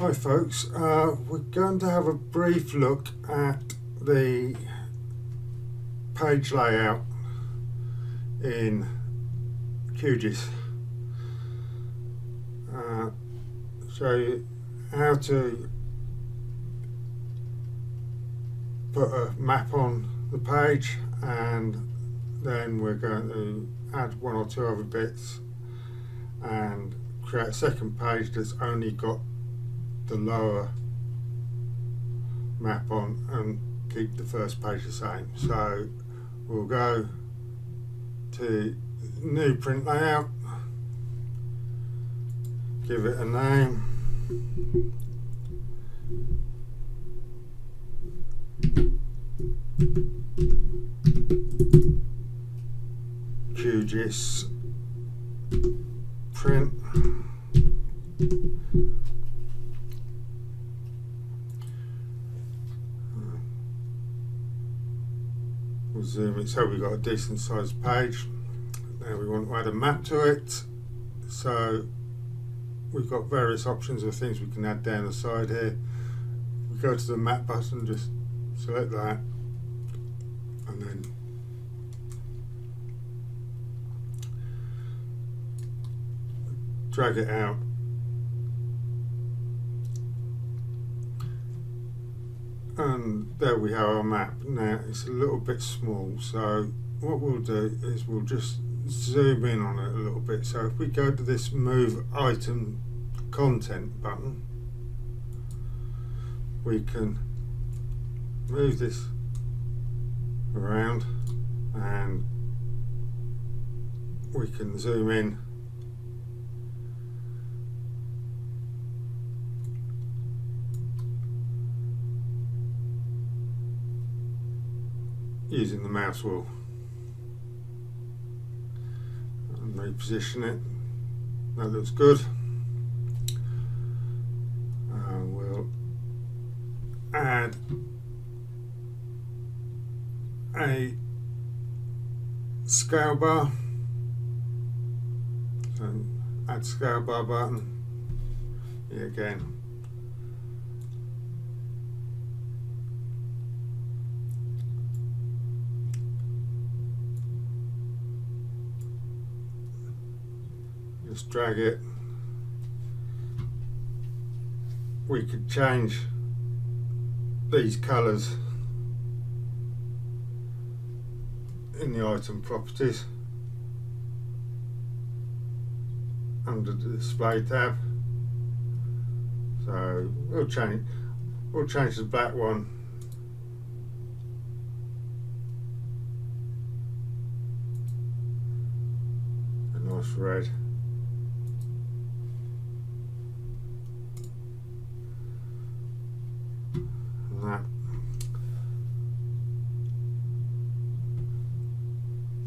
Hi folks, we're going to have a brief look at the page layout in QGIS. Show you how to put a map on the page, and then we're going to add one or two other bits and create a second page that's only got the lower map on and keep the first page the same. So we'll go to new print layout, give it a name, QGIS print. We'll zoom it so we've got a decent sized page. Now we want to add a map to it, so we've got various options of things we can add down the side here. We go to the map button, just select that, and then drag it out. And there we have our map. Now it's a little bit small, so what we'll do is we'll just zoom in on it a little bit. So if we go to this move item content button, we can move this around and we can zoom in using the mouse wheel and reposition it. That looks good. We'll add a scale bar. So add scale bar button. Here again. Just drag it. We could change these colours in the item properties under the display tab. So we'll change the black one a nice red. That.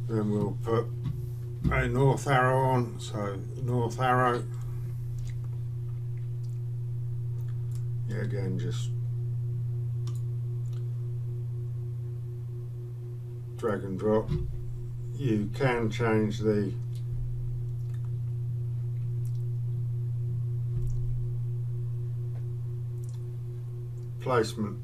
Then we'll put a north arrow on, so north arrow. Yeah, again, just drag and drop. You can change the placement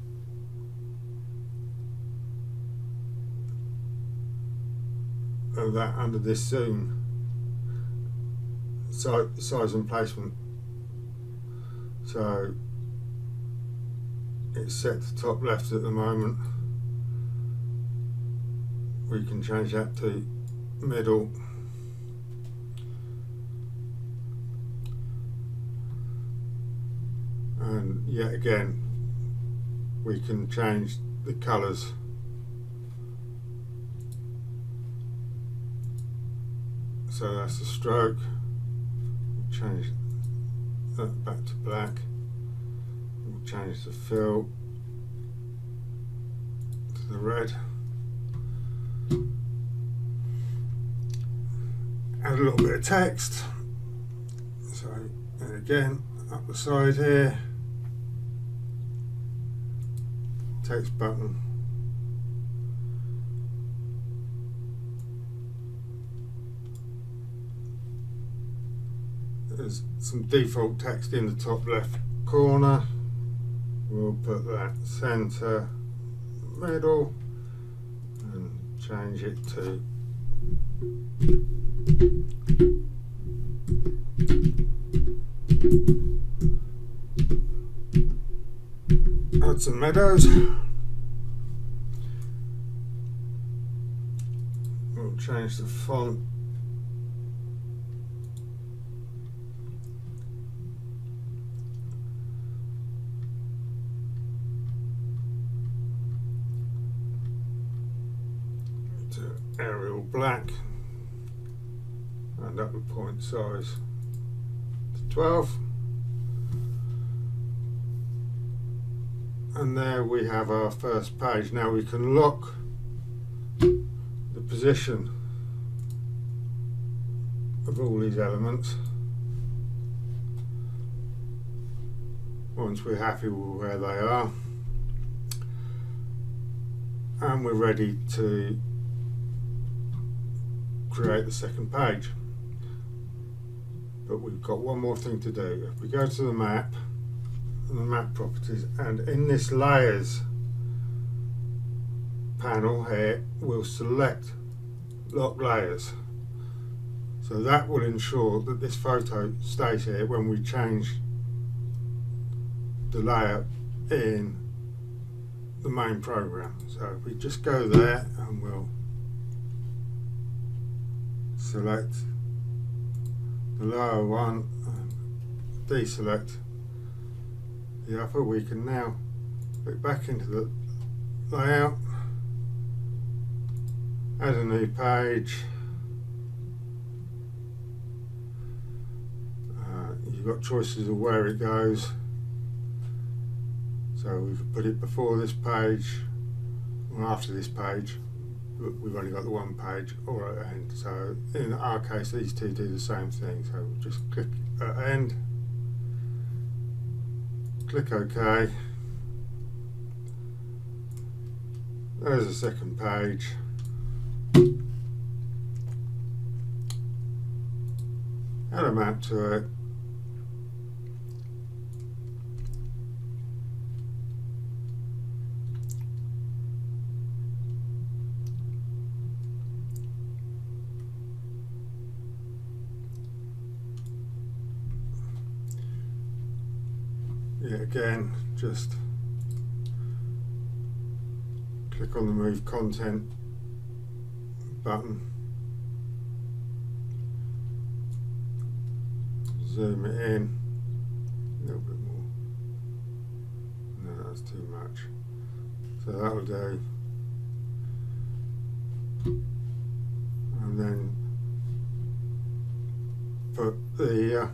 of that under this zoom, size and placement. So it's set to top left at the moment. We can change that to middle. And yet again, we can change the colours. So that's the stroke. We'll change that back to black. We'll change the fill to the red. Add a little bit of text. So, and again, up the side here, text button. There's some default text in the top left corner, we'll put that center middle and change it to Hudson Meadows. We'll change the font to Arial Black and up the point size to 12. And there we have our first page. Now we can lock the position of all these elements once we're happy with where they are, and we're ready to create the second page. But we've got one more thing to do. If we go to the map and the map properties, and in this layers panel here, we'll select lock layers. So that will ensure that this photo stays here when we change the layer in the main program. So if we just go there and we'll select the lower one and deselect the upper, we can now click back into the layout, add a new page. You've got choices of where it goes, so we could put it before this page or after this page. We've only got the one page, or at the end. So in our case, these two do the same thing. So we'll just click at end, click OK. There's the second page. Add a map to it. Again, just click on the Move Content button, zoom it in a little bit more. No, that's too much. So that will do. And then put the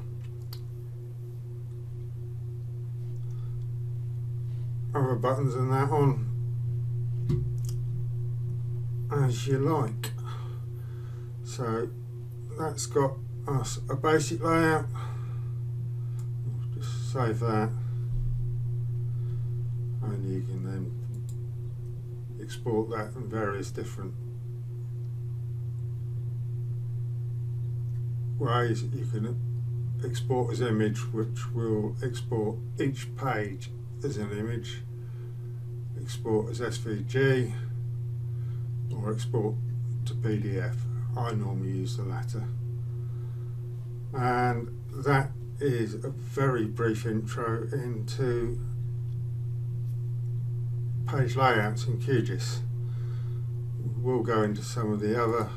other buttons and that on as you like. So that's got us a basic layout. Just save that, and you can then export that in various different ways. You can export as image, which will export each page as an image, export as SVG, or export to PDF. I normally use the latter. And that is a very brief intro into page layouts in QGIS. We'll go into some of the other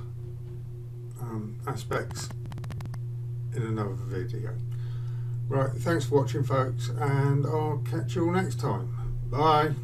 aspects in another video. Right, thanks for watching folks, and I'll catch you all next time. Bye.